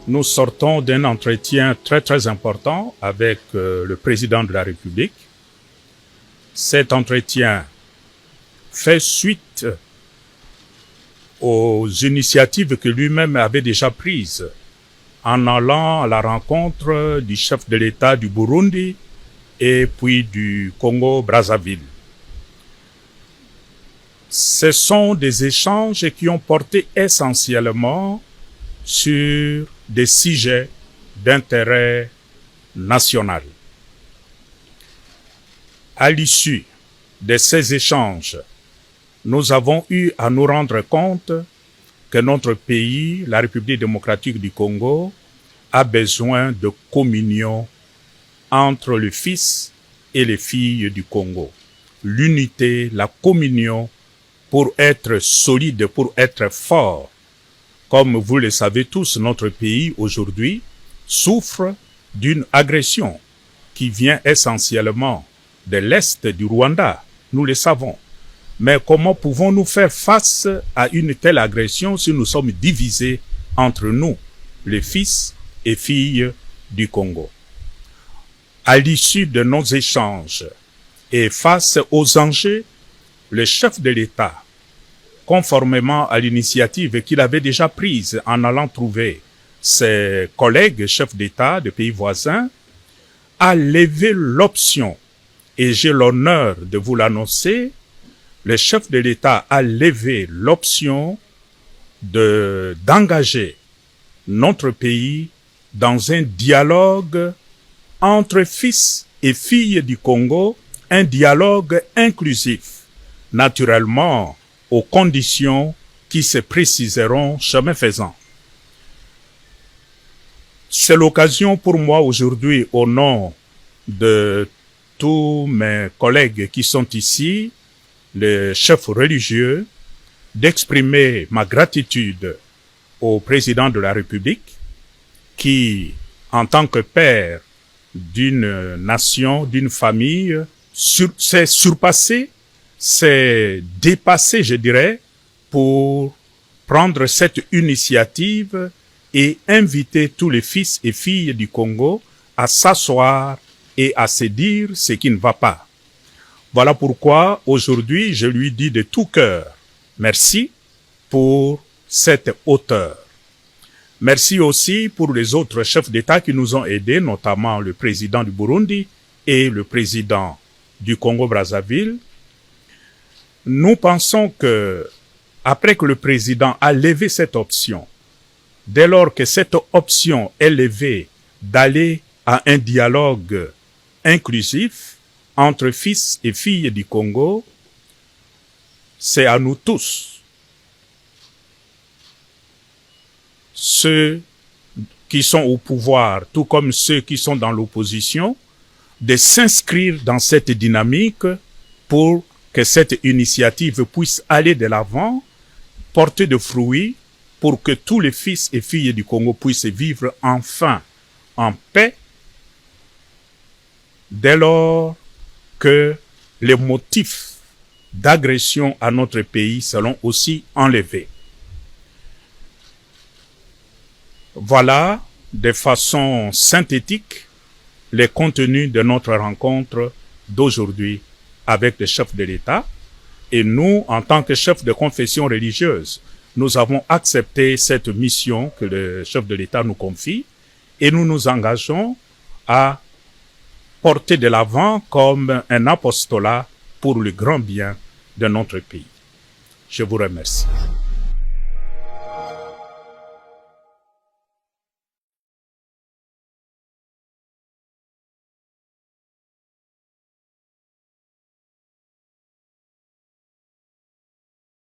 Nous sortons d'un entretien très important avec le président de la République. Cet entretien fait suite aux initiatives que lui-même avait déjà prises en allant à la rencontre du chef de l'État du Burundi et puis du Congo-Brazzaville. Ce sont des échanges qui ont porté essentiellement sur des sujets d'intérêt national. À l'issue de ces échanges, nous avons eu à nous rendre compte que notre pays, la République démocratique du Congo, a besoin de communion entre le fils et les filles du Congo. L'unité, la communion pour être solide, pour être fort. Comme vous le savez tous, notre pays aujourd'hui souffre d'une agression qui vient essentiellement de l'Est du Rwanda. Nous le savons. Mais comment pouvons-nous faire face à une telle agression si nous sommes divisés entre nous, les fils et filles du Congo? À l'issue de nos échanges et face aux enjeux, le chef de l'État, conformément à l'initiative qu'il avait déjà prise en allant trouver ses collègues chefs d'État de pays voisins, a levé l'option, et j'ai l'honneur de vous l'annoncer, le chef de l'État a levé l'option d'engager notre pays dans un dialogue entre fils et filles du Congo, un dialogue inclusif, naturellement aux conditions qui se préciseront chemin faisant. C'est l'occasion pour moi aujourd'hui, au nom de tous mes collègues qui sont ici, les chefs religieux, d'exprimer ma gratitude au président de la République qui, en tant que père d'une nation, d'une famille, s'est surpassé, s'est dépassé, je dirais, pour prendre cette initiative et inviter tous les fils et filles du Congo à s'asseoir et à se dire ce qui ne va pas. Voilà pourquoi aujourd'hui je lui dis de tout cœur merci pour cette hauteur. Merci aussi pour les autres chefs d'État qui nous ont aidés, notamment le président du Burundi et le président du Congo-Brazzaville. Nous pensons que, après que le président a levé cette option, dès lors que cette option est levée d'aller à un dialogue inclusif entre fils et filles du Congo, c'est à nous tous, ceux qui sont au pouvoir, tout comme ceux qui sont dans l'opposition, de s'inscrire dans cette dynamique pour que cette initiative puisse aller de l'avant, porter de fruits, pour que tous les fils et filles du Congo puissent vivre enfin en paix, dès lors que les motifs d'agression à notre pays seront aussi enlevés. Voilà, de façon synthétique, les contenus de notre rencontre d'aujourd'hui avec le chef de l'État. Et nous, en tant que chef de confession religieuse, nous avons accepté cette mission que le chef de l'État nous confie et nous nous engageons à porter de l'avant comme un apostolat pour le grand bien de notre pays. Je vous remercie.